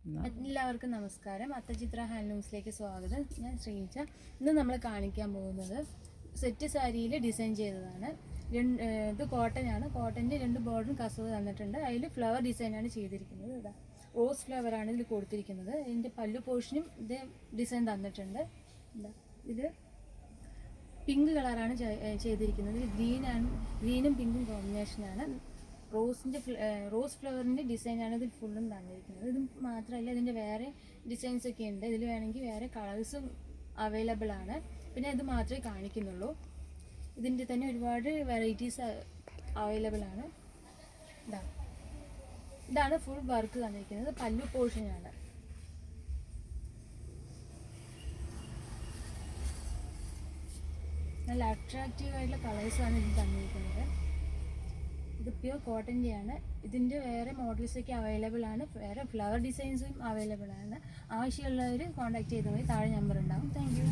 എല്ലാവർക്കും നമസ്കാരം. അത്തചിത്ര ഹാൻഡ്ലൂംസിലേക്ക് സ്വാഗതം. ഞാൻ ശ്രീജ. ഇന്ന് നമ്മൾ കാണിക്കാൻ പോകുന്നത് സെറ്റ് സാരിയിൽ ഡിസൈൻ ചെയ്തതാണ്. ഇത് കോട്ടനാണ്. കോട്ടൻ്റെ 2 ബോർഡറും കസവ് തന്നിട്ടുണ്ട്. അതിൽ ഫ്ലവർ ഡിസൈനാണ് ചെയ്തിരിക്കുന്നത്. ഇതാ റോസ് ഫ്ലവറാണ് ഇതിൽ കൊടുത്തിരിക്കുന്നത്. ഇതിൻ്റെ പല്ലു പോർഷനും ഇത് ഡിസൈൻ തന്നിട്ടുണ്ട്. ഇത് പിങ്ക് കളറാണ് ചെയ്തിരിക്കുന്നത്. ഗ്രീനും പിങ്കും കോമ്പിനേഷനാണ്. റോസ് ഫ്ലവറിൻ്റെ ഡിസൈനാണ് ഇതിൽ ഫുള്ളും തന്നിരിക്കുന്നത്. ഇത് മാത്രമല്ല, ഇതിൻ്റെ വേറെ ഡിസൈൻസ് ഒക്കെ ഉണ്ട്. ഇതിൽ വേണമെങ്കിൽ വേറെ കളേഴ്സും അവൈലബിൾ ആണ്. പിന്നെ ഇത് മാത്രമേ കാണിക്കുന്നുള്ളൂ. ഇതിൻ്റെ തന്നെ ഒരുപാട് വെറൈറ്റീസ് അവൈലബിൾ ആണ്. ഇതാണ് ഫുൾ വർക്ക് തന്നിരിക്കുന്നത്. പല്ലു പോർഷനാണ്. നല്ല അട്രാക്റ്റീവ് ആയിട്ടുള്ള കളേഴ്സാണ് ഇതിൽ തന്നിരിക്കുന്നത്. ഇത് പ്യൂർ കോട്ടൻ്റെയാണ്. ഇതിൻ്റെ വേറെ മോഡൽസൊക്കെ അവൈലബിൾ ആണ്. വേറെ ഫ്ലവർ ഡിസൈൻസും അവൈലബിൾ ആണ്. ആവശ്യമുള്ളവർ കോൺടാക്ട് ചെയ്താൽ മതി. താഴെ നമ്പർ ഉണ്ടാകും. Thank you.